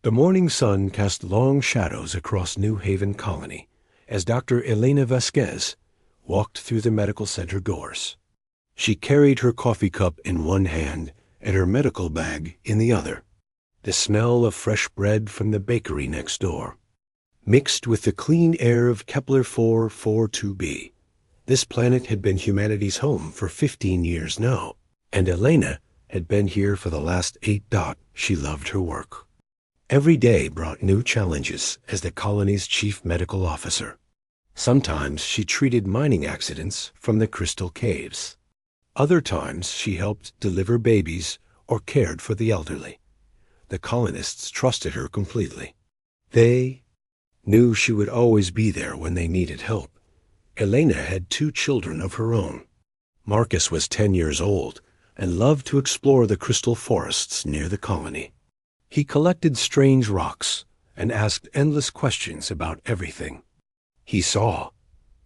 The morning sun cast long shadows across New Haven Colony as Dr. Elena Vasquez walked through the medical center doors. She carried her coffee cup in one hand and her medical bag in the other. The smell of fresh bread from the bakery next door, mixed with the clean air of Kepler 442b. This planet had been humanity's home for 15 years now, and Elena had been here for the last 8. She loved her work. Every day brought new challenges as the colony's chief medical officer. Sometimes she treated mining accidents from the crystal caves. Other times she helped deliver babies or cared for the elderly. The colonists trusted her completely. They knew she would always be there when they needed help. Elena had 2 children of her own. Marcus was 10 years old and loved to explore the crystal forests near the colony. He collected strange rocks and asked endless questions about everything. He saw.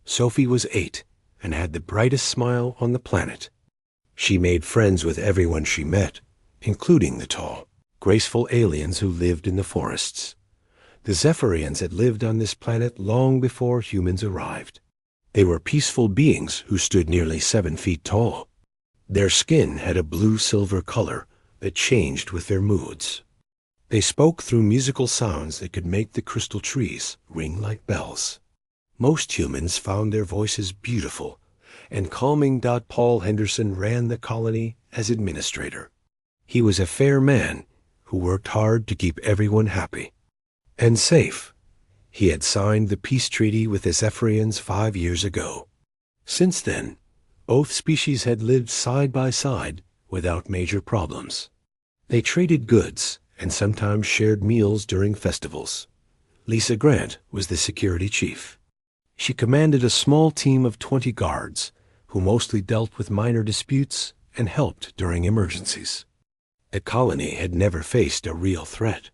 Sophie was 8 and had the brightest smile on the planet. She made friends with everyone she met, including the tall, graceful aliens who lived in the forests. The Zephyrians had lived on this planet long before humans arrived. They were peaceful beings who stood nearly 7 feet tall. Their skin had a blue-silver color that changed with their moods. They spoke through musical sounds that could make the crystal trees ring like bells. Most humans found their voices beautiful and calming. Paul Henderson ran the colony as administrator. He was a fair man who worked hard to keep everyone happy and safe. He had signed the peace treaty with the Zephyrians 5 years ago. Since then, both species had lived side by side without major problems. They traded goods and sometimes shared meals during festivals. Lisa Grant was the security chief. She commanded a small team of 20 guards who mostly dealt with minor disputes and helped during emergencies. The colony had never faced a real threat.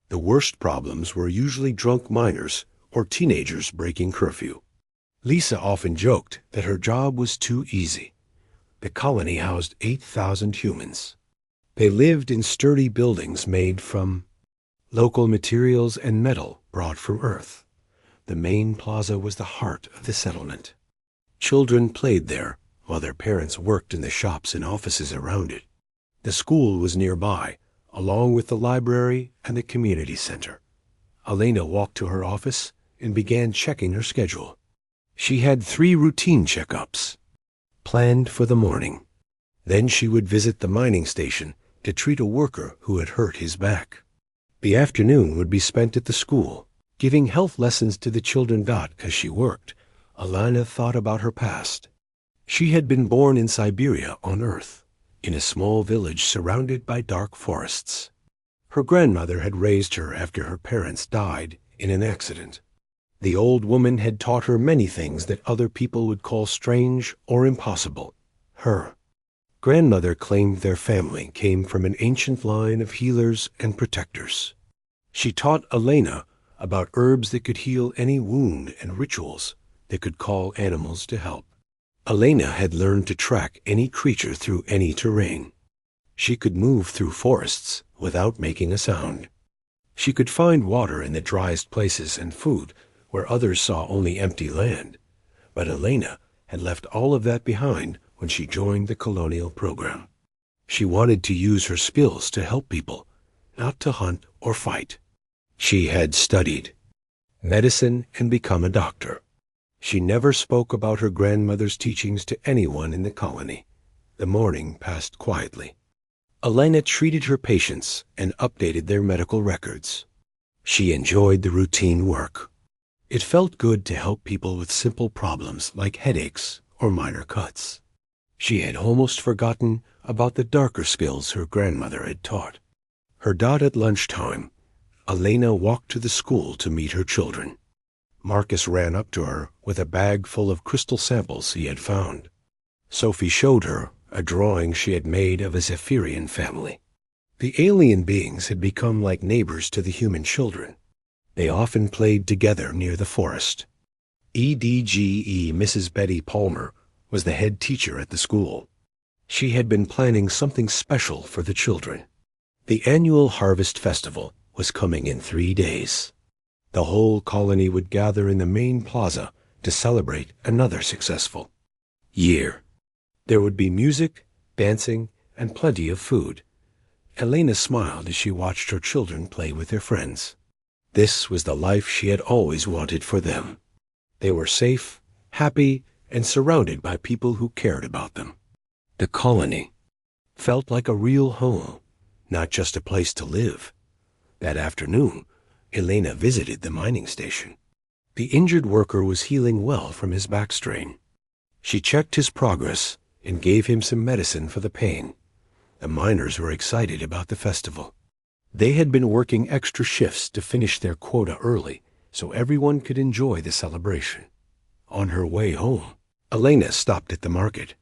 The worst problems were usually drunk miners or teenagers breaking curfew. Lisa often joked that her job was too easy. The colony housed 8,000 humans. They lived in sturdy buildings made from local materials and metal brought from Earth. The main plaza was the heart of the settlement. Children played there while their parents worked in the shops and offices around it. The school was nearby, along with the library and the community center. Elena walked to her office and began checking her schedule. She had 3 routine checkups planned for the morning. Then she would visit the mining station to treat a worker who had hurt his back. The afternoon would be spent at the school, giving health lessons to the children. As she worked, Elena thought about her past. She had been born in Siberia on Earth, in a small village surrounded by dark forests. Her grandmother had raised her after her parents died in an accident. The old woman had taught her many things that other people would call strange or impossible. Her grandmother claimed their family came from an ancient line of healers and protectors. She taught Elena about herbs that could heal any wound and rituals that could call animals to help. Elena had learned to track any creature through any terrain. She could move through forests without making a sound. She could find water in the driest places and food where others saw only empty land. But Elena had left all of that behind when she joined the colonial program. She wanted to use her skills to help people, not to hunt or fight. She had studied medicine and become a doctor. She never spoke about her grandmother's teachings to anyone in the colony. The morning passed quietly. Elena treated her patients and updated their medical records. She enjoyed the routine work. It felt good to help people with simple problems like headaches or minor cuts. She had almost forgotten about the darker skills her grandmother had taught. Her dot at lunchtime, Elena walked to the school to meet her children. Marcus ran up to her with a bag full of crystal samples he had found. Sophie showed her a drawing she had made of a Zephyrian family. The alien beings had become like neighbors to the human children. They often played together near the forest. EDGE Mrs. Betty Palmer was the head teacher at the school. She had been planning something special for the children. The annual Harvest Festival was coming in 3 days. The whole colony would gather in the main plaza to celebrate another successful year. There would be music, dancing, and plenty of food. Elena smiled as she watched her children play with their friends. This was the life she had always wanted for them. They were safe, happy, and surrounded by people who cared about them. The colony felt like a real home, not just a place to live. That afternoon, Elena visited the mining station. The injured worker was healing well from his back strain. She checked his progress and gave him some medicine for the pain. The miners were excited about the festival. They had been working extra shifts to finish their quota early so everyone could enjoy the celebration. On her way home, Elena stopped at the market.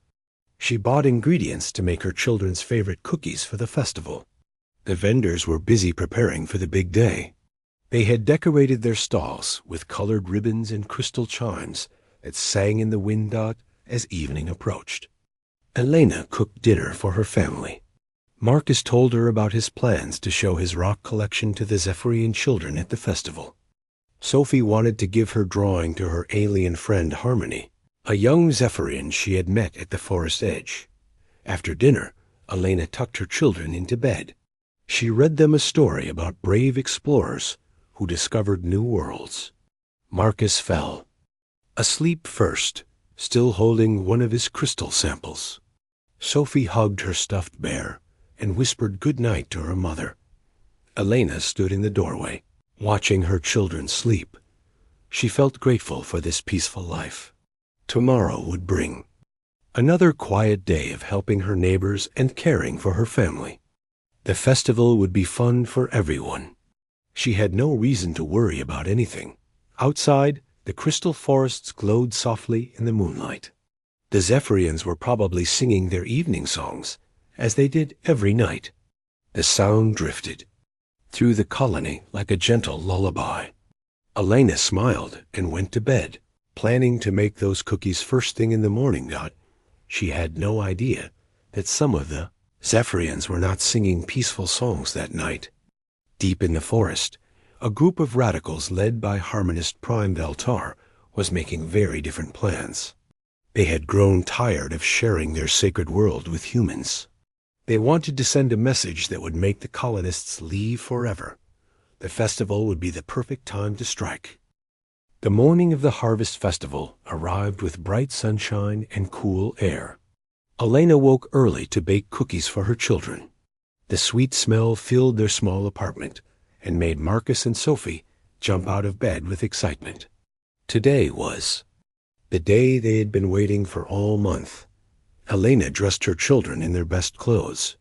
She bought ingredients to make her children's favorite cookies for the festival. The vendors were busy preparing for the big day. They had decorated their stalls with colored ribbons and crystal chimes that sang in the wind as evening approached. Elena cooked dinner for her family. Marcus told her about his plans to show his rock collection to the Zephyrian children at the festival. Sophie wanted to give her drawing to her alien friend Harmony, a young Zephyrian she had met at the forest edge. After dinner, Elena tucked her children into bed. She read them a story about brave explorers who discovered new worlds. Marcus fell asleep first, still holding one of his crystal samples. Sophie hugged her stuffed bear and whispered good night to her mother. Elena stood in the doorway, watching her children sleep. She felt grateful for this peaceful life. Tomorrow would bring another quiet day of helping her neighbors and caring for her family. The festival would be fun for everyone. She had no reason to worry about anything. Outside, the crystal forests glowed softly in the moonlight. The Zephyrians were probably singing their evening songs, as they did every night. The sound drifted through the colony like a gentle lullaby. Elena smiled and went to bed, planning to make those cookies first thing in the morning. She had no idea that some of the Zephyrians were not singing peaceful songs that night. Deep in the forest, a group of radicals led by harmonist Prime Veltar was making very different plans. They had grown tired of sharing their sacred world with humans. They wanted to send a message that would make the colonists leave forever. The festival would be the perfect time to strike. The morning of the Harvest Festival arrived with bright sunshine and cool air. Elena woke early to bake cookies for her children. The sweet smell filled their small apartment and made Marcus and Sophie jump out of bed with excitement. Today was the day they had been waiting for all month. Elena dressed her children in their best clothes.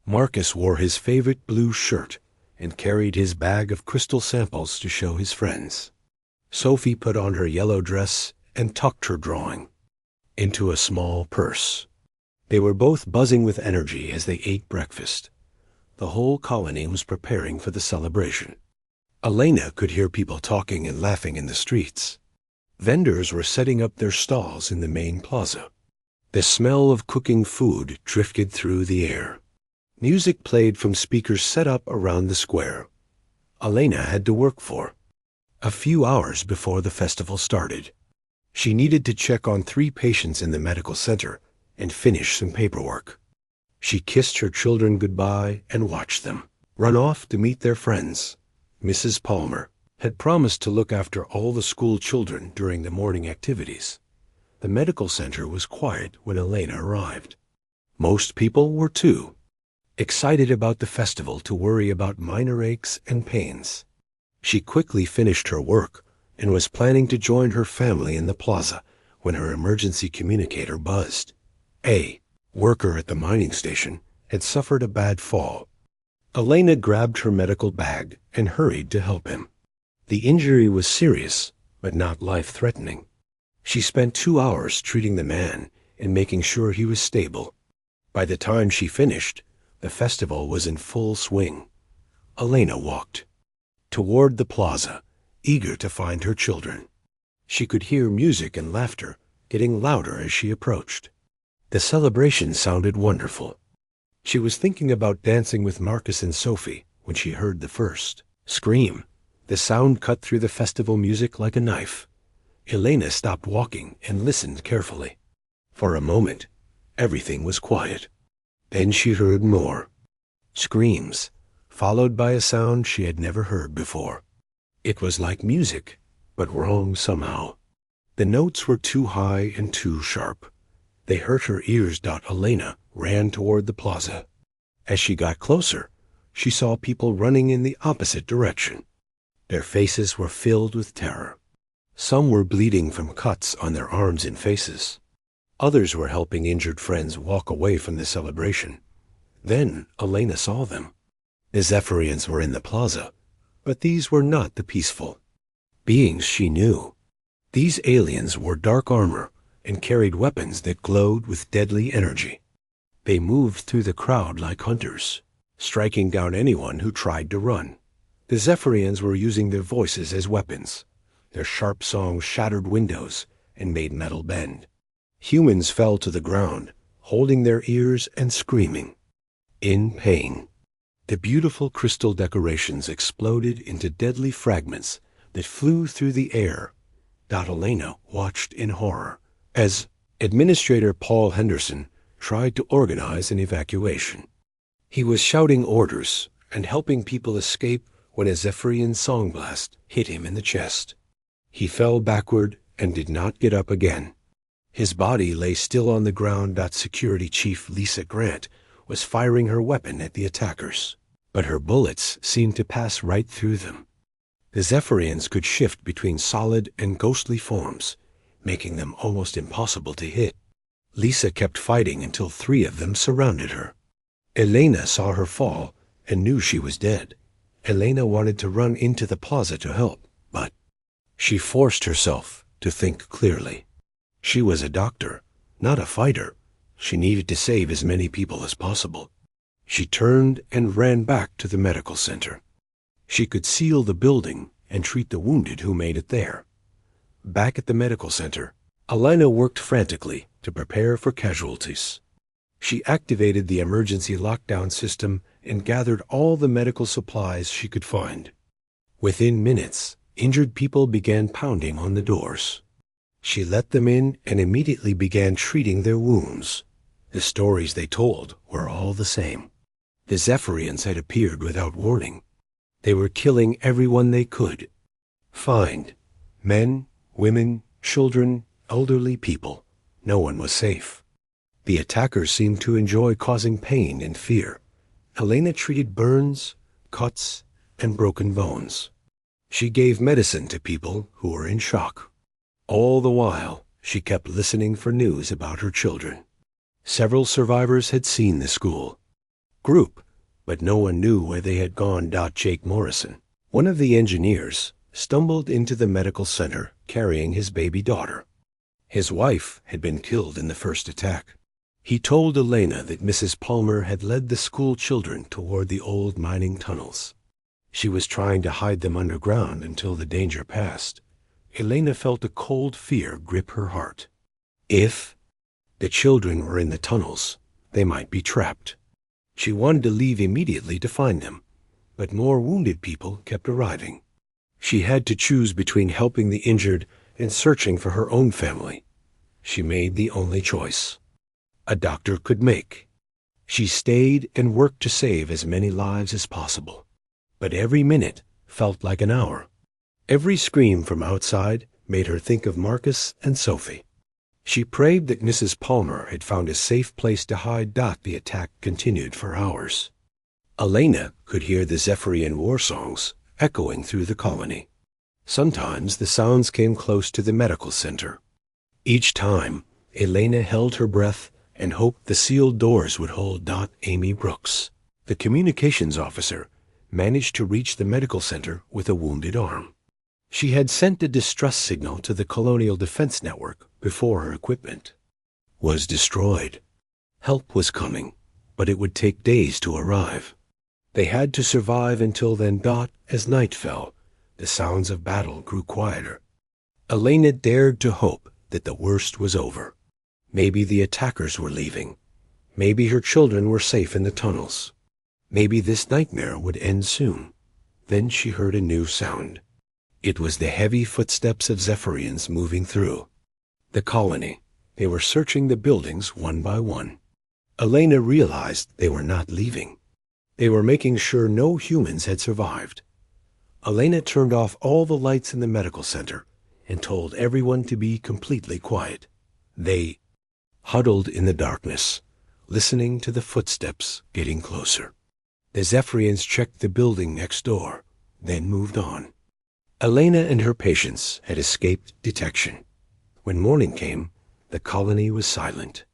Marcus wore his favorite blue shirt and carried his bag of crystal samples to show his friends. Sophie put on her yellow dress and tucked her drawing into a small purse. They were both buzzing with energy as they ate breakfast. The whole colony was preparing for the celebration. Elena could hear people talking and laughing in the streets. Vendors were setting up their stalls in the main plaza. The smell of cooking food drifted through the air. Music played from speakers set up around the square. Elena had to work for a few hours before the festival started. She needed to check on 3 patients in the medical center and finish some paperwork. She kissed her children goodbye and watched them run off to meet their friends. Mrs. Palmer had promised to look after all the school children during the morning activities. The medical center was quiet when Elena arrived. Most people were too excited about the festival to worry about minor aches and pains. She quickly finished her work and was planning to join her family in the plaza when her emergency communicator buzzed. A worker at the mining station had suffered a bad fall. Elena grabbed her medical bag and hurried to help him. The injury was serious, but not life-threatening. She spent 2 hours treating the man and making sure he was stable. By the time she finished, the festival was in full swing. Elena walked toward the plaza, eager to find her children. She could hear music and laughter getting louder as she approached. The celebration sounded wonderful. She was thinking about dancing with Marcus and Sophie when she heard the first Scream! The sound cut through the festival music like a knife. Elena stopped walking and listened carefully. For a moment, everything was quiet. Then she heard more. Screams, followed by a sound she had never heard before. It was like music, but wrong somehow. The notes were too high and too sharp. They hurt her ears. Elena ran toward the plaza. As she got closer, she saw people running in the opposite direction. Their faces were filled with terror. Some were bleeding from cuts on their arms and faces. Others were helping injured friends walk away from the celebration. Then Elena saw them. The Zephyrians were in the plaza, but these were not the peaceful beings she knew. These aliens wore dark armor and carried weapons that glowed with deadly energy. They moved through the crowd like hunters, striking down anyone who tried to run. The Zephyrians were using their voices as weapons. Their sharp songs shattered windows and made metal bend. Humans fell to the ground, holding their ears and screaming in pain. The beautiful crystal decorations exploded into deadly fragments that flew through the air. Elena watched in horror as Administrator Paul Henderson tried to organize an evacuation. He was shouting orders and helping people escape when a Zephyrian song blast hit him in the chest. He fell backward and did not get up again. His body lay still on the ground. Security Chief Lisa Grant was firing her weapon at the attackers, but her bullets seemed to pass right through them. The Zephyrians could shift between solid and ghostly forms, making them almost impossible to hit. Lisa kept fighting until 3 of them surrounded her. Elena saw her fall and knew she was dead. Elena wanted to run into the plaza to help, but she forced herself to think clearly. She was a doctor, not a fighter. She needed to save as many people as possible. She turned and ran back to the medical center. She could seal the building and treat the wounded who made it there. Back at the medical center, Elena worked frantically to prepare for casualties. She activated the emergency lockdown system and gathered all the medical supplies she could find. Within minutes, injured people began pounding on the doors. She let them in and immediately began treating their wounds. The stories they told were all the same. The Zephyrians had appeared without warning. They were killing everyone they could find. Men, women, children, elderly people. No one was safe. The attackers seemed to enjoy causing pain and fear. Elena treated burns, cuts, and broken bones. She gave medicine to people who were in shock. All the while, she kept listening for news about her children. Several survivors had seen the school group, but no one knew where they had gone. Jake Morrison, one of the engineers, stumbled into the medical center carrying his baby daughter. His wife had been killed in the first attack. He told Elena that Mrs. Palmer had led the school children toward the old mining tunnels. She was trying to hide them underground until the danger passed. Elena felt a cold fear grip her heart. If the children were in the tunnels, they might be trapped. She wanted to leave immediately to find them, but more wounded people kept arriving. She had to choose between helping the injured and searching for her own family. She made the only choice a doctor could make. She stayed and worked to save as many lives as possible. But every minute felt like an hour. Every scream from outside made her think of Marcus and Sophie. She prayed that Mrs. Palmer had found a safe place to hide. The attack continued for hours. Elena could hear the Zephyrian war songs echoing through the colony. Sometimes the sounds came close to the medical center. Each time, Elena held her breath and hoped the sealed doors would hold. Amy Brooks, the communications officer, managed to reach the medical center with a wounded arm. She had sent a distress signal to the Colonial Defense Network before her equipment was destroyed. Help was coming, but it would take days to arrive. They had to survive until then. As night fell, the sounds of battle grew quieter. Elena dared to hope that the worst was over. Maybe the attackers were leaving. Maybe her children were safe in the tunnels. Maybe this nightmare would end soon. Then she heard a new sound. It was the heavy footsteps of Zephyrians moving through the colony. They were searching the buildings one by one. Elena realized they were not leaving. They were making sure no humans had survived. Elena turned off all the lights in the medical center and told everyone to be completely quiet. They huddled in the darkness, listening to the footsteps getting closer. The Zephyrians checked the building next door, then moved on. Elena and her patients had escaped detection. When morning came, the colony was silent.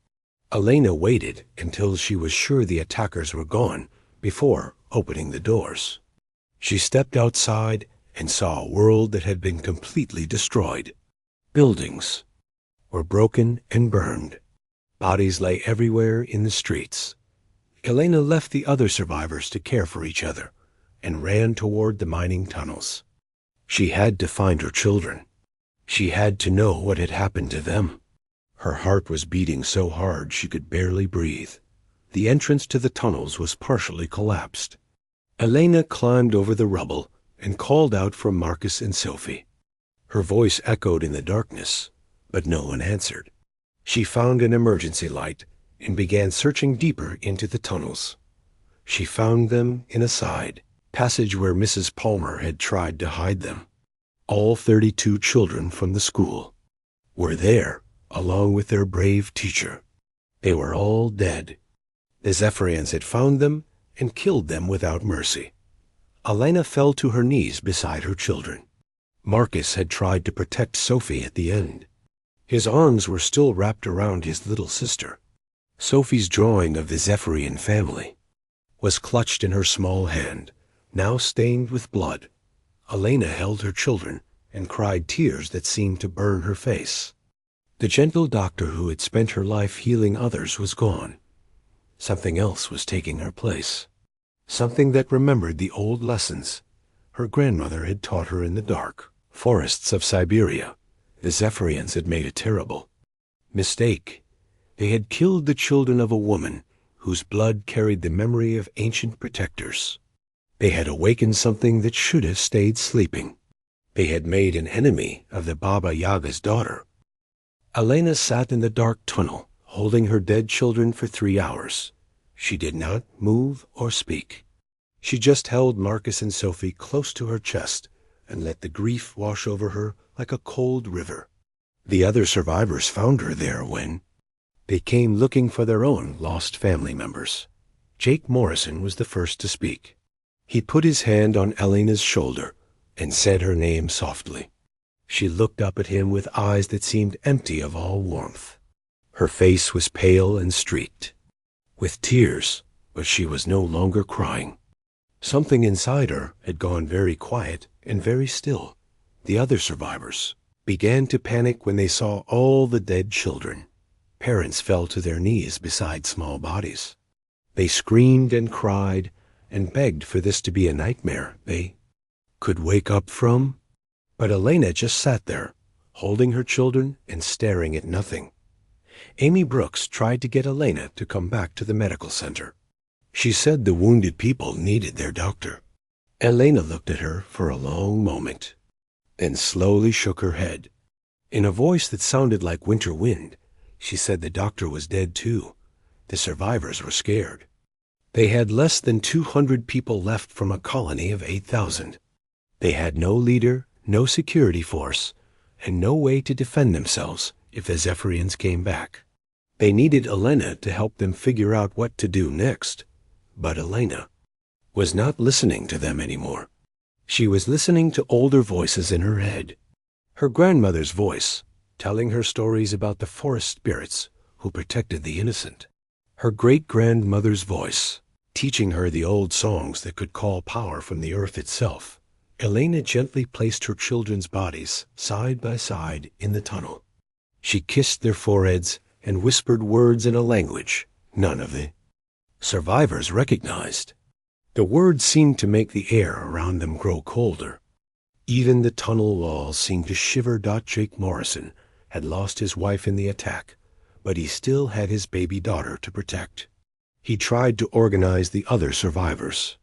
Elena waited until she was sure the attackers were gone before opening the doors. She stepped outside and saw a world that had been completely destroyed. Buildings were broken and burned. Bodies lay everywhere in the streets. Elena left the other survivors to care for each other and ran toward the mining tunnels. She had to find her children. She had to know what had happened to them. Her heart was beating so hard she could barely breathe. The entrance to the tunnels was partially collapsed. Elena climbed over the rubble and called out for Marcus and Sophie. Her voice echoed in the darkness, but no one answered. She found an emergency light and began searching deeper into the tunnels. She found them in a side passage where Mrs. Palmer had tried to hide them. All 32 children from the school were there, along with their brave teacher. They were all dead. The Zephyrians had found them and killed them without mercy. Elena fell to her knees beside her children. Marcus had tried to protect Sophie at the end. His arms were still wrapped around his little sister. Sophie's drawing of the Zephyrian family was clutched in her small hand, now stained with blood. Elena held her children and cried tears that seemed to burn her face. The gentle doctor who had spent her life healing others was gone. Something else was taking her place. Something that remembered the old lessons her grandmother had taught her in the dark forests of Siberia. The Zephyrians had made a terrible mistake. They had killed the children of a woman whose blood carried the memory of ancient protectors. They had awakened something that should have stayed sleeping. They had made an enemy of the Baba Yaga's daughter. Elena sat in the dark tunnel, holding her dead children for 3 hours. She did not move or speak. She just held Marcus and Sophie close to her chest and let the grief wash over her like a cold river. The other survivors found her there when they came looking for their own lost family members. Jake Morrison was the first to speak. He put his hand on Elena's shoulder and said her name softly. She looked up at him with eyes that seemed empty of all warmth. Her face was pale and streaked with tears, but she was no longer crying. Something inside her had gone very quiet and very still. The other survivors began to panic when they saw all the dead children. Parents fell to their knees beside small bodies. They screamed and cried and begged for this to be a nightmare they could wake up from. But Elena just sat there, holding her children and staring at nothing. Amy Brooks tried to get Elena to come back to the medical center. She said the wounded people needed their doctor. Elena looked at her for a long moment, then slowly shook her head. In a voice that sounded like winter wind, she said the doctor was dead too. The survivors were scared. They had less than 200 people left from a colony of 8,000. They had no leader, no security force, and no way to defend themselves if the Zephyrians came back. They needed Elena to help them figure out what to do next. But Elena was not listening to them anymore. She was listening to older voices in her head. Her grandmother's voice, telling her stories about the forest spirits who protected the innocent. Her great-grandmother's voice, teaching her the old songs that could call power from the earth itself. Elena gently placed her children's bodies side by side in the tunnel. She kissed their foreheads and whispered words in a language none of the survivors recognized. The words seemed to make the air around them grow colder. Even the tunnel walls seemed to shiver. Jake Morrison had lost his wife in the attack, but he still had his baby daughter to protect. He tried to organize the other survivors.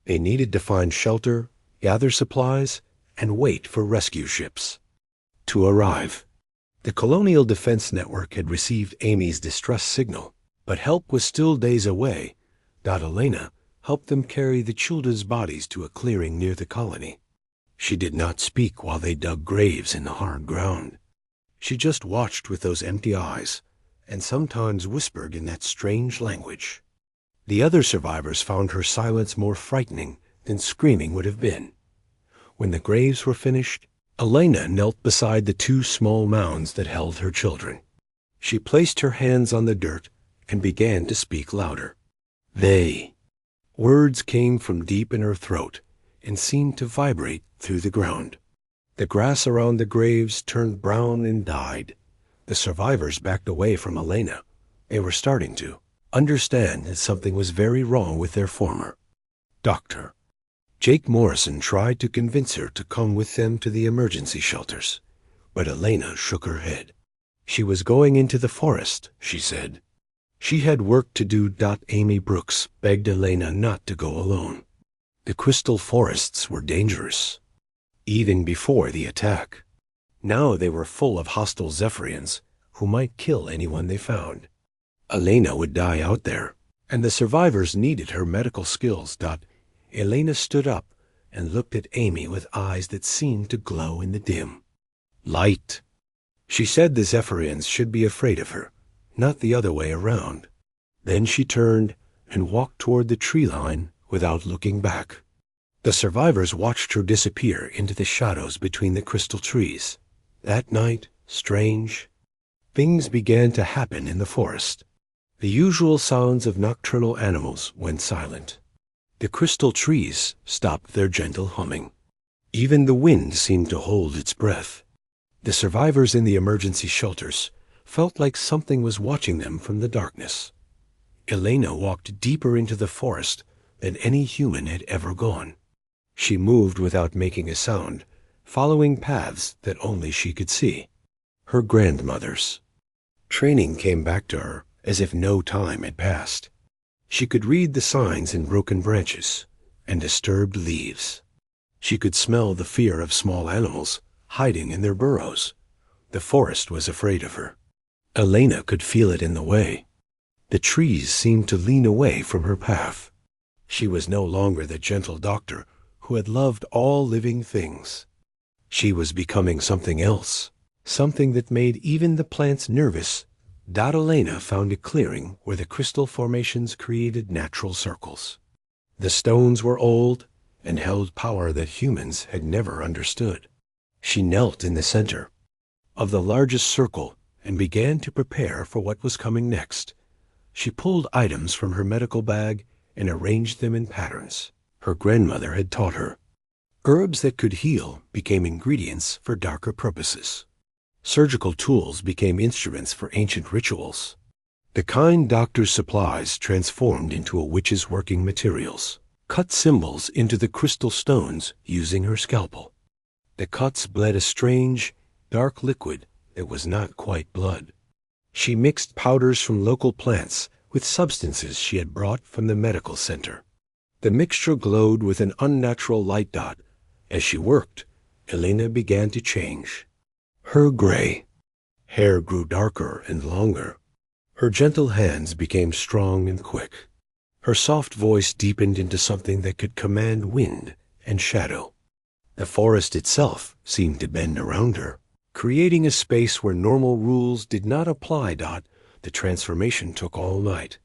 They needed to find shelter, gather supplies, and wait for rescue ships to arrive. The Colonial Defense Network had received Amy's distress signal, but help was still days away. Elena helped them carry the children's bodies to a clearing near the colony. She did not speak while they dug graves in the hard ground. She just watched with those empty eyes, and sometimes whispered in that strange language. The other survivors found her silence more frightening than screaming would have been. When the graves were finished, Elena knelt beside the two small mounds that held her children. She placed her hands on the dirt and began to speak louder. They. Words came from deep in her throat and seemed to vibrate through the ground. The grass around the graves turned brown and died. The survivors backed away from Elena. They were starting to understand that something was very wrong with their former doctor. Jake Morrison tried to convince her to come with them to the emergency shelters, but Elena shook her head. She was going into the forest, she said. She had work to do. Amy Brooks begged Elena not to go alone. The crystal forests were dangerous, even before the attack. Now they were full of hostile Zephyrians who might kill anyone they found. Elena would die out there, and the survivors needed her medical skills. Elena stood up and looked at Amy with eyes that seemed to glow in the dim light. She said the Zephyrians should be afraid of her, not the other way around. Then she turned and walked toward the tree line without looking back. The survivors watched her disappear into the shadows between the crystal trees. That night, strange things began to happen in the forest. The usual sounds of nocturnal animals went silent. The crystal trees stopped their gentle humming. Even the wind seemed to hold its breath. The survivors in the emergency shelters felt like something was watching them from the darkness. Elena walked deeper into the forest than any human had ever gone. She moved without making a sound, following paths that only she could see. Her grandmother's. Training came back to her as if no time had passed. She could read the signs in broken branches and disturbed leaves. She could smell the fear of small animals hiding in their burrows. The forest was afraid of her. Elena could feel it in the way. The trees seemed to lean away from her path. She was no longer the gentle doctor who had loved all living things. She was becoming something else, something that made even the plants nervous. Elena found a clearing where the crystal formations created natural circles. The stones were old and held power that humans had never understood. She knelt in the center of the largest circle and began to prepare for what was coming next. She pulled items from her medical bag and arranged them in patterns her grandmother had taught her. Herbs that could heal became ingredients for darker purposes. Surgical tools became instruments for ancient rituals. The kind doctor's supplies transformed into a witch's working materials, cut symbols into the crystal stones using her scalpel. The cuts bled a strange, dark liquid that was not quite blood. She mixed powders from local plants with substances she had brought from the medical center. The mixture glowed with an unnatural light. As she worked, Elena began to change. Her gray hair grew darker and longer. Her gentle hands became strong and quick. Her soft voice deepened into something that could command wind and shadow. The forest itself seemed to bend around her, creating a space where normal rules did not apply. The transformation took all night.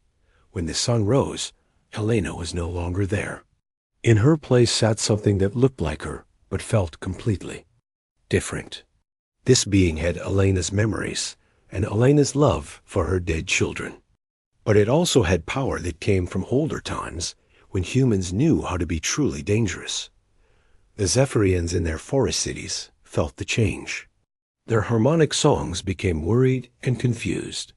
When the sun rose, Elena was no longer there. In her place sat something that looked like her, but felt completely different. This being had Elena's memories and Elena's love for her dead children. But it also had power that came from older times when humans knew how to be truly dangerous. The Zephyrians in their forest cities felt the change. Their harmonic songs became worried and confused.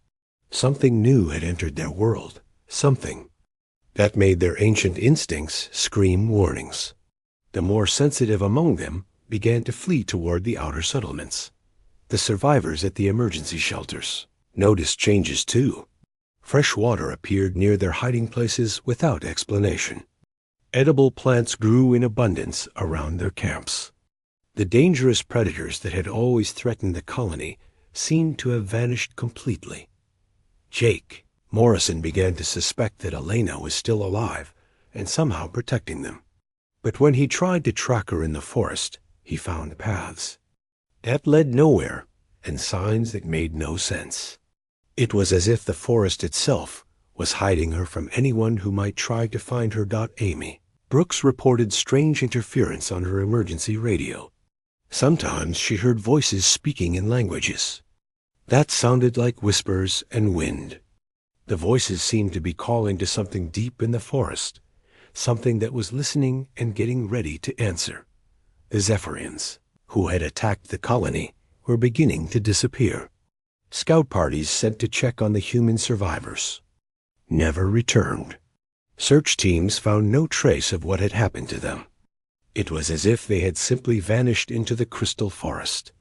Something new had entered their world, something that made their ancient instincts scream warnings. The more sensitive among them began to flee toward the outer settlements. The survivors at the emergency shelters noticed changes too. Fresh water appeared near their hiding places without explanation. Edible plants grew in abundance around their camps. The dangerous predators that had always threatened the colony seemed to have vanished completely. Jake Morrison began to suspect that Elena was still alive and somehow protecting them. But when he tried to track her in the forest, he found paths that led nowhere and signs that made no sense. It was as if the forest itself was hiding her from anyone who might try to find her. Amy Brooks reported strange interference on her emergency radio. Sometimes she heard voices speaking in languages that sounded like whispers and wind. The voices seemed to be calling to something deep in the forest, something that was listening and getting ready to answer. The Zephyrians, who had attacked the colony, were beginning to disappear. Scout parties sent to check on the human survivors never returned. Search teams found no trace of what had happened to them. It was as if they had simply vanished into the crystal forest.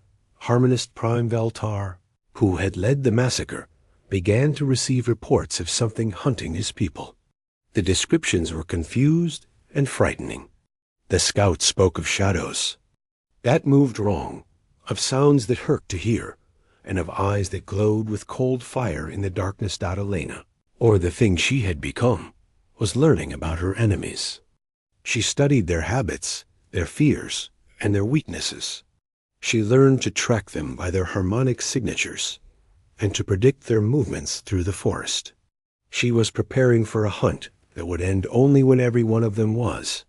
Harmonist Prime Valtar, who had led the massacre, began to receive reports of something hunting his people. The descriptions were confused and frightening. The scouts spoke of shadows that moved wrong, of sounds that hurt to hear, and of eyes that glowed with cold fire in the darkness. Elena, or the thing she had become, was learning about her enemies. She studied their habits, their fears, and their weaknesses. She learned to track them by their harmonic signatures and to predict their movements through the forest. She was preparing for a hunt that would end only when every one of them was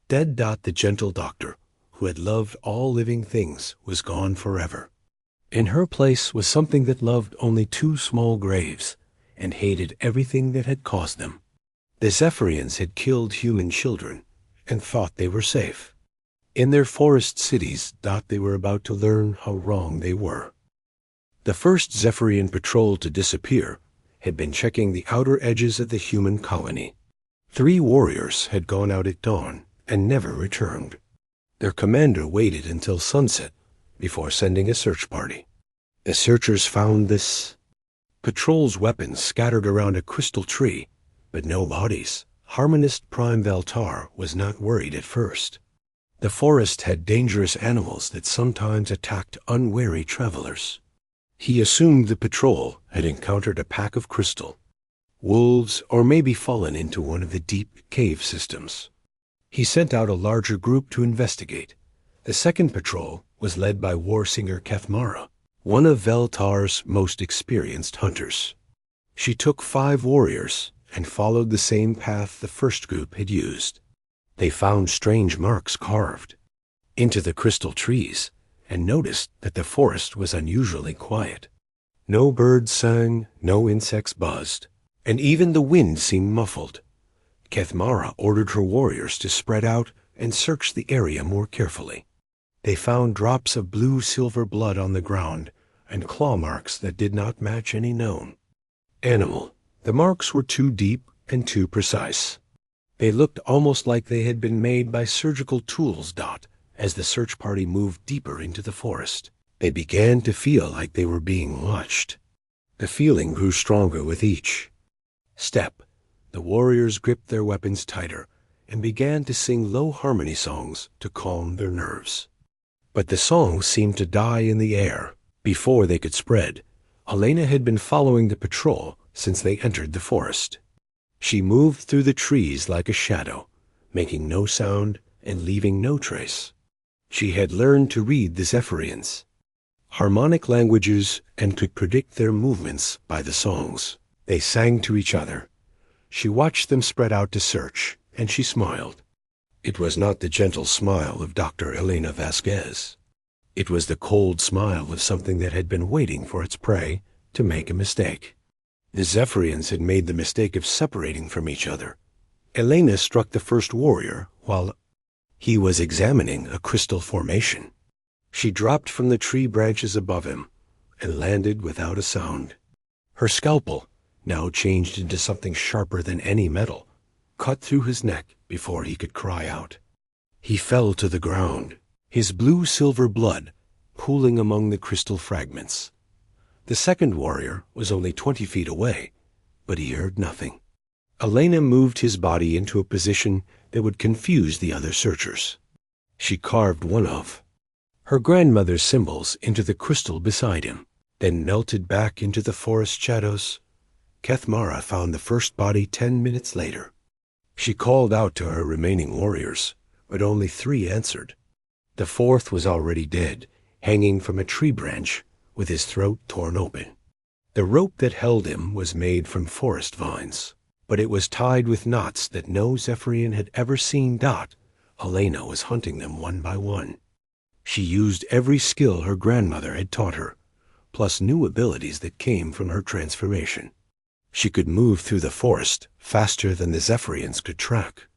dead. The gentle doctor, who had loved all living things, was gone forever. In her place was something that loved only 2 small graves and hated everything that had caused them. The Zephyrians had killed human children and thought they were safe. In their forest cities, they were about to learn how wrong they were. The first Zephyrian patrol to disappear had been checking the outer edges of the human colony. 3 warriors had gone out at dawn and never returned. Their commander waited until sunset before sending a search party. The searchers found this patrol's weapons scattered around a crystal tree, but no bodies. Harmonist Prime Valtar was not worried at first. The forest had dangerous animals that sometimes attacked unwary travelers. He assumed the patrol had encountered a pack of crystal wolves, or maybe fallen into one of the deep cave systems. He sent out a larger group to investigate. The second patrol was led by war singer Kethmara, one of Valtar's most experienced hunters. She took 5 warriors and followed the same path the first group had used. They found strange marks carved into the crystal trees and noticed that the forest was unusually quiet. No birds sang, no insects buzzed, and even the wind seemed muffled. Kethmara ordered her warriors to spread out and search the area more carefully. They found drops of blue-silver blood on the ground and claw marks that did not match any known animal. The marks were too deep and too precise. They looked almost like they had been made by surgical tools. As the search party moved deeper into the forest, they began to feel like they were being watched. The feeling grew stronger with each step. The warriors gripped their weapons tighter and began to sing low harmony songs to calm their nerves. But the songs seemed to die in the air before they could spread. Elena had been following the patrol since they entered the forest. She moved through the trees like a shadow, making no sound and leaving no trace. She had learned to read the Zephyrians' harmonic languages and could predict their movements by the songs they sang to each other. She watched them spread out to search, and she smiled. It was not the gentle smile of Dr. Elena Vasquez. It was the cold smile of something that had been waiting for its prey to make a mistake. The Zephyrians had made the mistake of separating from each other. Elena struck the first warrior while he was examining a crystal formation. She dropped from the tree branches above him and landed without a sound. Her scalpel, now changed into something sharper than any metal, cut through his neck before he could cry out. He fell to the ground, his blue-silver blood pooling among the crystal fragments. The second warrior was only 20 feet away, but he heard nothing. Elena moved his body into a position that would confuse the other searchers. She carved one of her grandmother's symbols into the crystal beside him, then melted back into the forest shadows. Kethmara found the first body 10 minutes later. She called out to her remaining warriors, but only 3 answered. The 4th was already dead, hanging from a tree branch with his throat torn open. The rope that held him was made from forest vines, but it was tied with knots that no Zephyrian had ever seen. Elena was hunting them one by one. She used every skill her grandmother had taught her, plus new abilities that came from her transformation. She could move through the forest faster than the Zephyrians could track.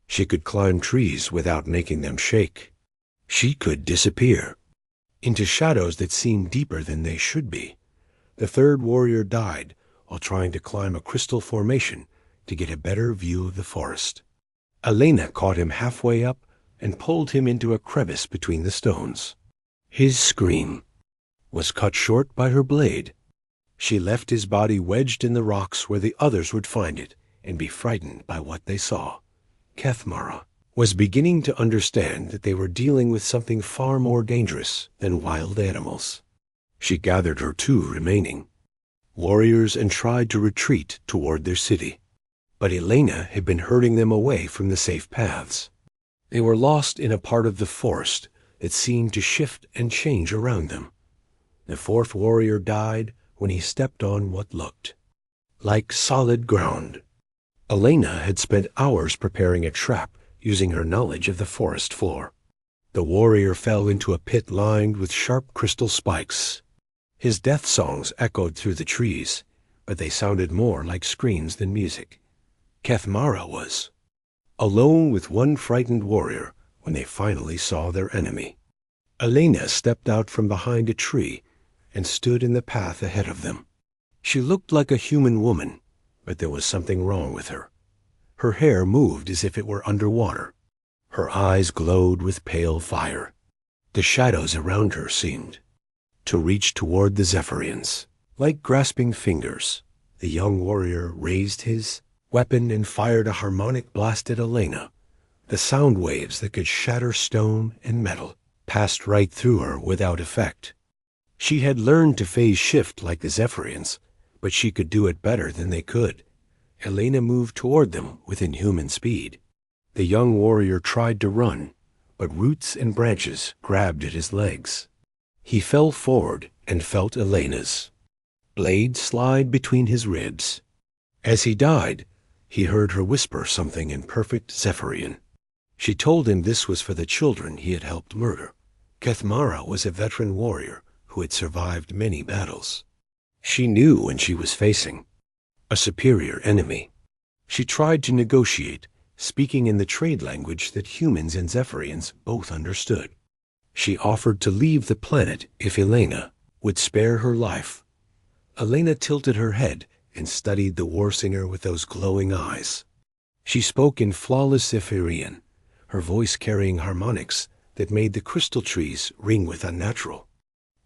She could climb trees without making them shake. She could disappear into shadows that seemed deeper than they should be. The 3rd warrior died while trying to climb a crystal formation to get a better view of the forest. Elena caught him halfway up and pulled him into a crevice between the stones. His scream was cut short by her blade. She left his body wedged in the rocks where the others would find it and be frightened by what they saw. Kethmara was beginning to understand that they were dealing with something far more dangerous than wild animals. She gathered her 2 remaining warriors and tried to retreat toward their city. But Elena had been herding them away from the safe paths. They were lost in a part of the forest that seemed to shift and change around them. The 4th warrior died when he stepped on what looked like solid ground. Elena had spent hours preparing a trap using her knowledge of the forest floor. The warrior fell into a pit lined with sharp crystal spikes. His death songs echoed through the trees, but they sounded more like screams than music. Kethmara was alone with 1 frightened warrior when they finally saw their enemy. Elena stepped out from behind a tree and stood in the path ahead of them. She looked like a human woman, but there was something wrong with her. Her hair moved as if it were underwater. Her eyes glowed with pale fire. The shadows around her seemed to reach toward the Zephyrians. Like grasping fingers, the young warrior raised his weapon and fired a harmonic blast at Elena. The sound waves that could shatter stone and metal passed right through her without effect. She had learned to phase shift like the Zephyrians, but she could do it better than they could. Elena moved toward them with inhuman speed. The young warrior tried to run, but roots and branches grabbed at his legs. He fell forward and felt Elena's blade slide between his ribs. As he died, he heard her whisper something in perfect Zephyrian. She told him this was for the children he had helped murder. Kethmara was a veteran warrior who had survived many battles. She knew when she was facing a superior enemy. She tried to negotiate, speaking in the trade language that humans and Zephyrians both understood. She offered to leave the planet if Elena would spare her life. Elena tilted her head and studied the war singer with those glowing eyes. She spoke in flawless Zephyrian, her voice carrying harmonics that made the crystal trees ring with unnatural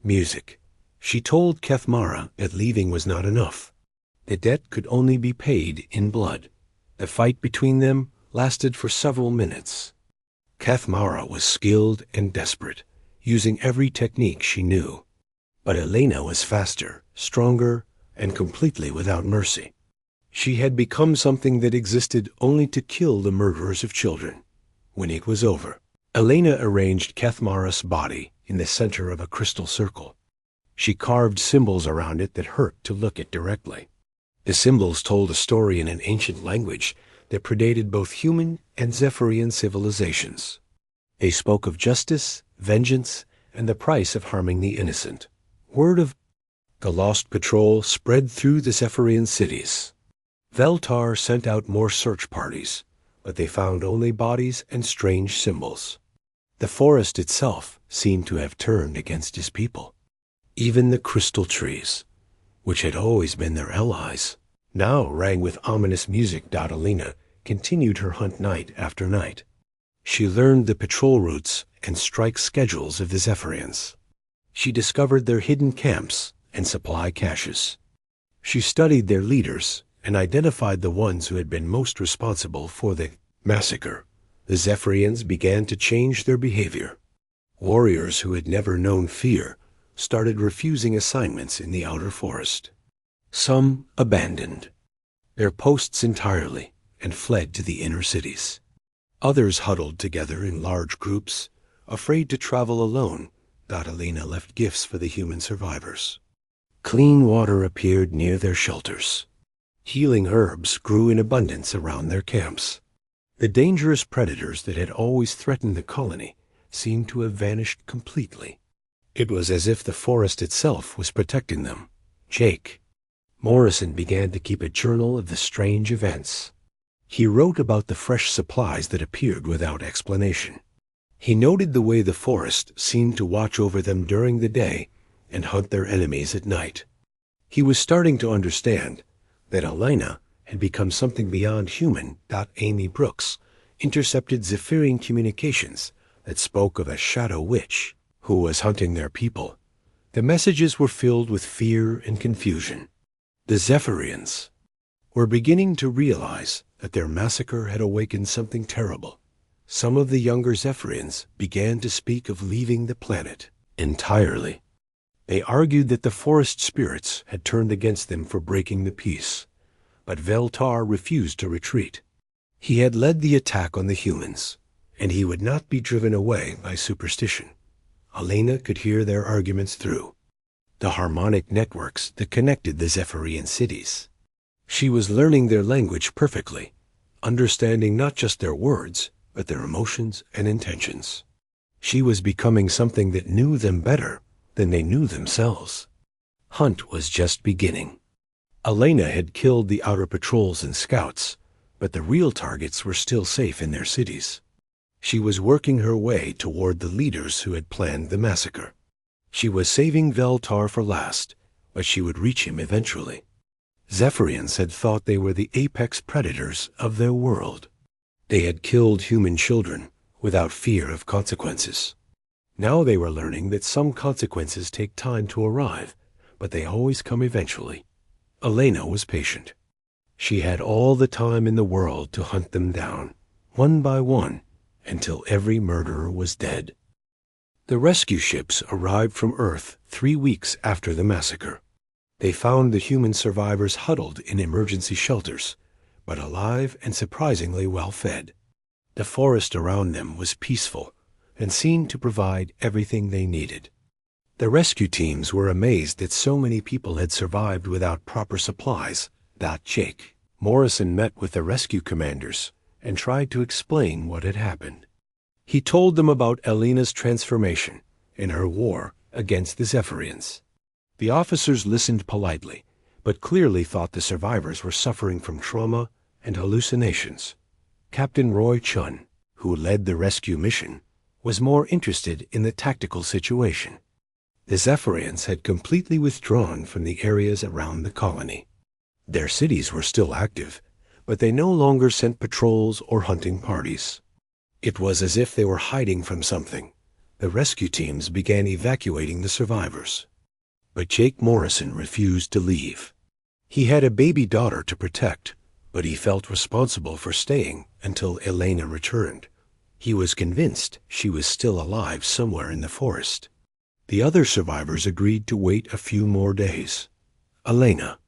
music. She told Kethmara that leaving was not enough. The debt could only be paid in blood. The fight between them lasted for several minutes. Kethmara was skilled and desperate, using every technique she knew. But Elena was faster, stronger, and completely without mercy. She had become something that existed only to kill the murderers of children. When it was over, Elena arranged Kethmara's body in the center of a crystal circle. She carved symbols around it that hurt to look at directly. The symbols told a story in an ancient language that predated both human and Zephyrian civilizations. They spoke of justice, vengeance, and the price of harming the innocent. Word of the lost patrol spread through the Zephyrian cities. Veltar sent out more search parties, but they found only bodies and strange symbols. The forest itself seemed to have turned against his people. Even the crystal trees, which had always been their allies, now rang with ominous music. Elena continued her hunt night after night. She learned the patrol routes and strike schedules of the Zephyrians. She discovered their hidden camps and supply caches. She studied their leaders and identified the ones who had been most responsible for the massacre. The Zephyrians began to change their behavior. Warriors who had never known fear started refusing assignments in the outer forest. Some abandoned their posts entirely and fled to the inner cities. Others huddled together in large groups, afraid to travel alone. Elena left gifts for the human survivors. Clean water appeared near their shelters. Healing herbs grew in abundance around their camps. The dangerous predators that had always threatened the colony seemed to have vanished completely. It was as if the forest itself was protecting them. Jake Morrison began to keep a journal of the strange events. He wrote about the fresh supplies that appeared without explanation. He noted the way the forest seemed to watch over them during the day and hunt their enemies at night. He was starting to understand that Elena had become something beyond human. Amy Brooks intercepted Zephyrian communications that spoke of a shadow witch who was hunting their people. The messages were filled with fear and confusion. The Zephyrians were beginning to realize that their massacre had awakened something terrible. Some of the younger Zephyrians began to speak of leaving the planet entirely. They argued that the forest spirits had turned against them for breaking the peace, but Veltar refused to retreat. He had led the attack on the humans, and he would not be driven away by superstition. Elena could hear their arguments through the harmonic networks that connected the Zephyrian cities. She was learning their language perfectly, understanding not just their words, but their emotions and intentions. She was becoming something that knew them better than they knew themselves. Hunt was just beginning. Elena had killed the outer patrols and scouts, but the real targets were still safe in their cities. She was working her way toward the leaders who had planned the massacre. She was saving Veltar for last, but she would reach him eventually. Zephyrians had thought they were the apex predators of their world. They had killed human children without fear of consequences. Now they were learning that some consequences take time to arrive, but they always come eventually. Elena was patient. She had all the time in the world to hunt them down, one by one, until every murderer was dead. The rescue ships arrived from Earth 3 weeks after the massacre. They found the human survivors huddled in emergency shelters, but alive and surprisingly well fed. The forest around them was peaceful and seemed to provide everything they needed. The rescue teams were amazed that so many people had survived without proper supplies. Jake Morrison met with the rescue commanders and tried to explain what had happened. He told them about Elena's transformation in her war against the Zephyrians. The officers listened politely, but clearly thought the survivors were suffering from trauma and hallucinations. Captain Roy Chun, who led the rescue mission, was more interested in the tactical situation. The Zephyrians had completely withdrawn from the areas around the colony. Their cities were still active, but they no longer sent patrols or hunting parties. It was as if they were hiding from something. The rescue teams began evacuating the survivors. But Jake Morrison refused to leave. He had a baby daughter to protect, but he felt responsible for staying until Elena returned. He was convinced she was still alive somewhere in the forest. The other survivors agreed to wait a few more days. Elena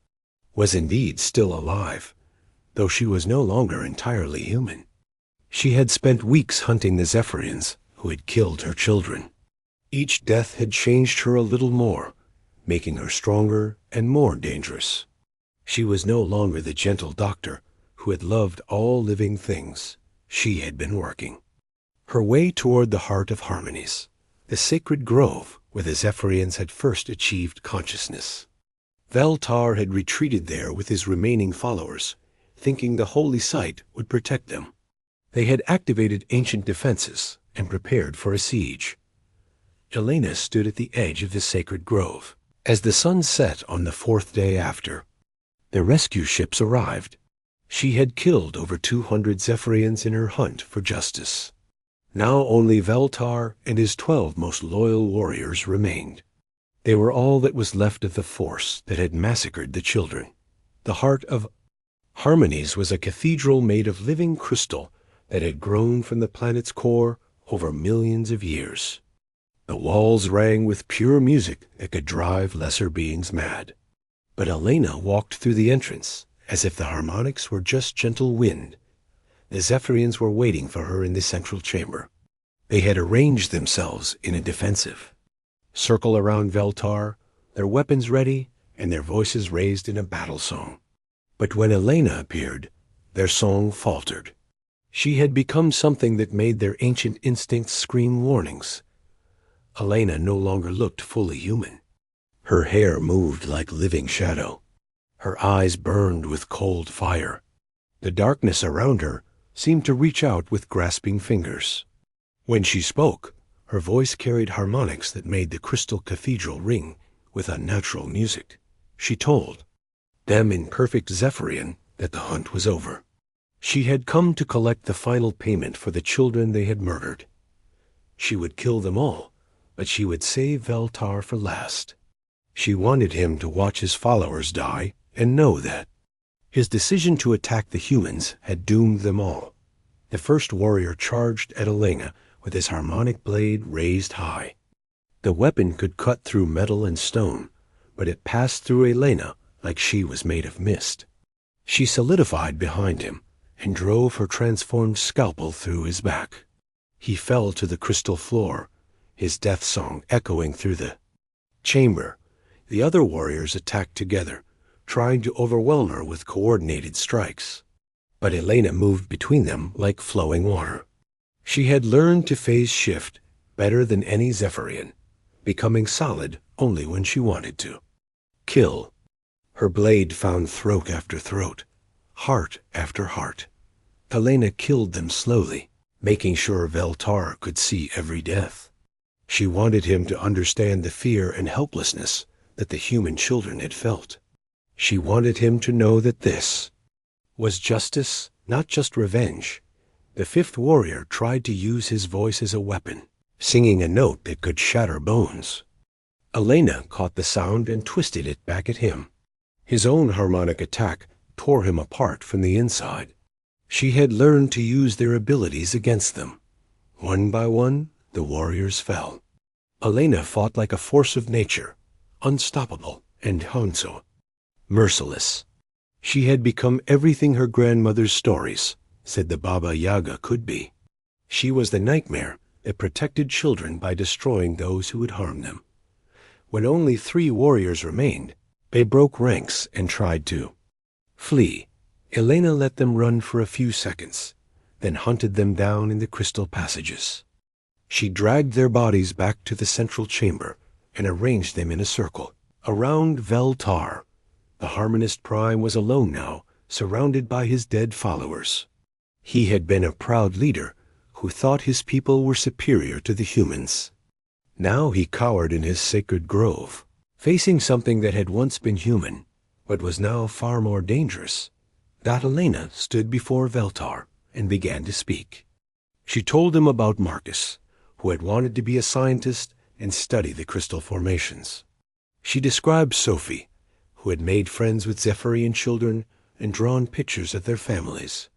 was indeed still alive, though she was no longer entirely human. She had spent weeks hunting the Zephyrians who had killed her children. Each death had changed her a little more, making her stronger and more dangerous. She was no longer the gentle doctor who had loved all living things. She had been working her way toward the heart of Harmonies, the sacred grove where the Zephyrians had first achieved consciousness. Veltar had retreated there with his remaining followers, thinking the holy site would protect them. They had activated ancient defenses and prepared for a siege. Elena stood at the edge of the sacred grove. As the sun set on the 4th day after, the rescue ships arrived. She had killed over 200 Zephyrians in her hunt for justice. Now only Veltar and his 12 most loyal warriors remained. They were all that was left of the force that had massacred the children. The heart of Harmonies was a cathedral made of living crystal that had grown from the planet's core over millions of years. The walls rang with pure music that could drive lesser beings mad. But Elena walked through the entrance as if the harmonics were just gentle wind. The Zephyrians were waiting for her in the central chamber. They had arranged themselves in a defensive circle around Veltar, their weapons ready and their voices raised in a battle song. But when Elena appeared, their song faltered. She had become something that made their ancient instincts scream warnings. Elena no longer looked fully human. Her hair moved like living shadow. Her eyes burned with cold fire. The darkness around her seemed to reach out with grasping fingers. When she spoke, her voice carried harmonics that made the crystal cathedral ring with unnatural music. She told them in perfect Zephyrian that the hunt was over. She had come to collect the final payment for the children they had murdered. She would kill them all, but she would save Veltar for last. She wanted him to watch his followers die and know that his decision to attack the humans had doomed them all. The first warrior charged at Elena with his harmonic blade raised high. The weapon could cut through metal and stone, but it passed through Elena like she was made of mist. She solidified behind him and drove her transformed scalpel through his back. He fell to the crystal floor, his death song echoing through the chamber. The other warriors attacked together, trying to overwhelm her with coordinated strikes. But Elena moved between them like flowing water. She had learned to phase shift better than any Zephyrian, becoming solid only when she wanted to. Kill. Her blade found throat after throat, heart after heart. Elena killed them slowly, making sure Veltar could see every death. She wanted him to understand the fear and helplessness that the human children had felt. She wanted him to know that this was justice, not just revenge. The fifth warrior tried to use his voice as a weapon, singing a note that could shatter bones. Elena caught the sound and twisted it back at him. His own harmonic attack tore him apart from the inside. She had learned to use their abilities against them. One by one, the warriors fell. Elena fought like a force of nature, unstoppable and Hanzo, merciless. She had become everything her grandmother's stories said the Baba Yaga could be. She was the nightmare that protected children by destroying those who would harm them. When only 3 warriors remained, they broke ranks and tried to flee. Elena let them run for a few seconds, then hunted them down in the crystal passages. She dragged their bodies back to the central chamber and arranged them in a circle around Veltar. The Harmonist Prime was alone now, surrounded by his dead followers. He had been a proud leader who thought his people were superior to the humans. Now he cowered in his sacred grove, facing something that had once been human, but was now far more dangerous. Elena stood before Veltar and began to speak. She told him about Marcus, who had wanted to be a scientist and study the crystal formations. She described Sophie, who had made friends with Zephyrian children and drawn pictures of their families.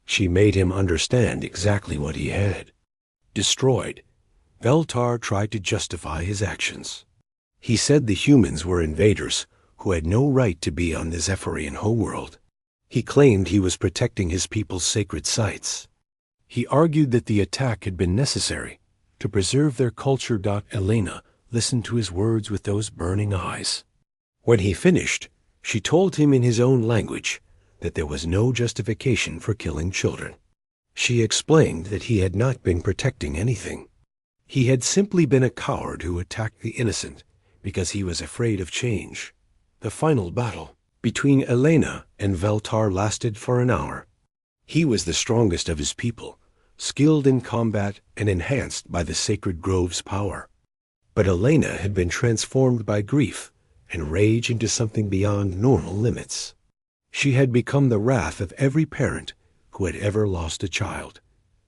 She made him understand exactly what he had destroyed. Veltar tried to justify his actions. He said the humans were invaders who had no right to be on the Zephyrian homeworld. He claimed he was protecting his people's sacred sites. He argued that the attack had been necessary to preserve their culture. Elena listened to his words with those burning eyes. When he finished, she told him in his own language that there was no justification for killing children. She explained that he had not been protecting anything. He had simply been a coward who attacked the innocent because he was afraid of change. The final battle between Elena and Veltar lasted for an hour. He was the strongest of his people, skilled in combat and enhanced by the sacred grove's power. But Elena had been transformed by grief and rage into something beyond normal limits. She had become the wrath of every parent who had ever lost a child.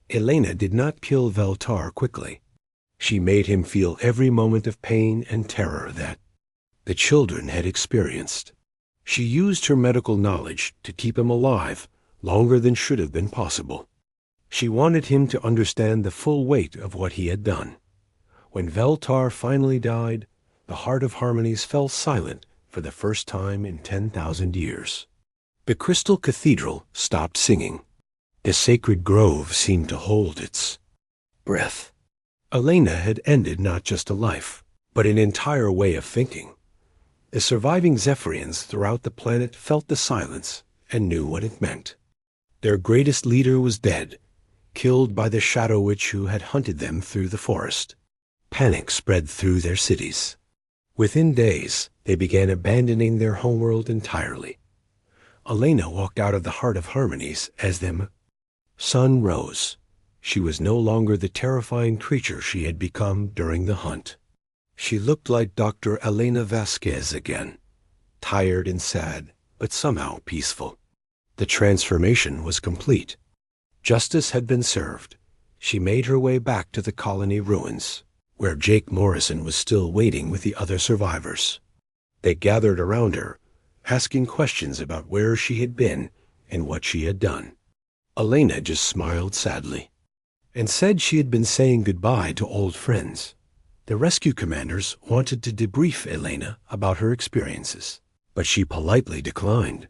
Elena did not kill Veltar quickly. She made him feel every moment of pain and terror that the children had experienced. She used her medical knowledge to keep him alive longer than should have been possible. She wanted him to understand the full weight of what he had done. When Veltar finally died, the Heart of Harmonies fell silent for the first time in 10,000 years. The Crystal Cathedral stopped singing. The sacred grove seemed to hold its breath. Elena had ended not just a life, but an entire way of thinking. The surviving Zephyrians throughout the planet felt the silence and knew what it meant. Their greatest leader was dead, killed by the Shadow Witch who had hunted them through the forest. Panic spread through their cities. Within days, they began abandoning their homeworld entirely. Elena walked out of the Heart of Harmonies as the sun rose. She was no longer the terrifying creature she had become during the hunt. She looked like Dr. Elena Vasquez again, tired and sad, but somehow peaceful. The transformation was complete. Justice had been served. She made her way back to the colony ruins, where Jake Morrison was still waiting with the other survivors. They gathered around her, asking questions about where she had been and what she had done. Elena just smiled sadly and said she had been saying goodbye to old friends. The rescue commanders wanted to debrief Elena about her experiences, but she politely declined.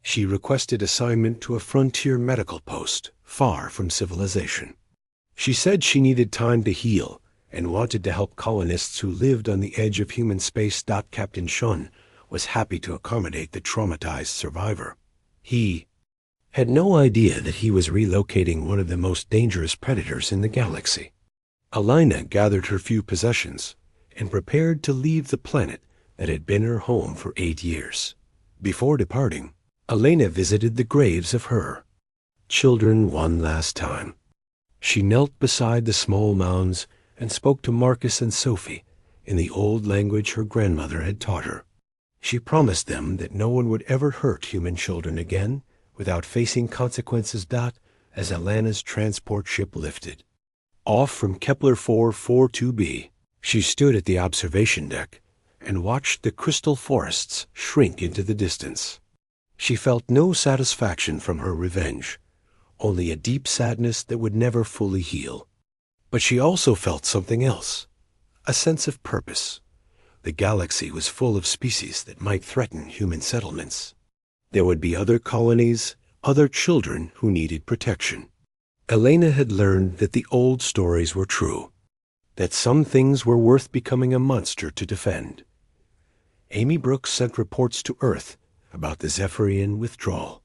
She requested assignment to a frontier medical post far from civilization. She said she needed time to heal and wanted to help colonists who lived on the edge of human space. Captain Shun was happy to accommodate the traumatized survivor. He had no idea that he was relocating one of the most dangerous predators in the galaxy. Elena gathered her few possessions and prepared to leave the planet that had been her home for 8 years. Before departing, Elena visited the graves of her children one last time. She knelt beside the small mounds and spoke to Marcus and Sophie in the old language her grandmother had taught her. She promised them that no one would ever hurt human children again without facing consequences. As Elena's transport ship lifted off from Kepler 442b, she stood at the observation deck and watched the crystal forests shrink into the distance. She felt no satisfaction from her revenge, only a deep sadness that would never fully heal. But she also felt something else, a sense of purpose. The galaxy was full of species that might threaten human settlements. There would be other colonies, other children who needed protection. Elena had learned that the old stories were true, that some things were worth becoming a monster to defend. Amy Brooks sent reports to Earth about the Zephyrian withdrawal.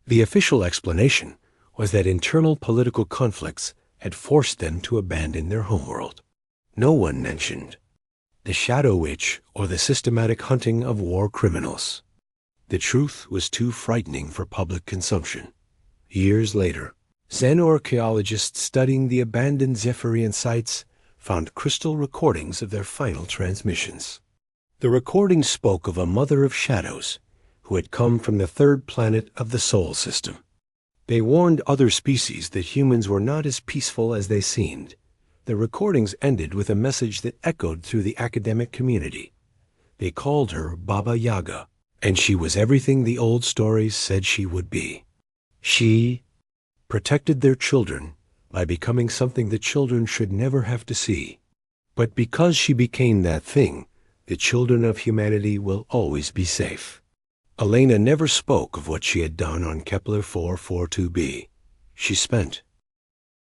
The official explanation was that internal political conflicts had forced them to abandon their homeworld. No one mentioned the Shadow Witch or the systematic hunting of war criminals. The truth was too frightening for public consumption. Years later, xenorchaeologists studying the abandoned Zephyrian sites found crystal recordings of their final transmissions. The recordings spoke of a mother of shadows who had come from the third planet of the Sol system. They warned other species that humans were not as peaceful as they seemed. The recordings ended with a message that echoed through the academic community. They called her Baba Yaga, and she was everything the old stories said she would be. She protected their children by becoming something the children should never have to see. But because she became that thing, the children of humanity will always be safe. Elena never spoke of what she had done on Kepler 442b. She spent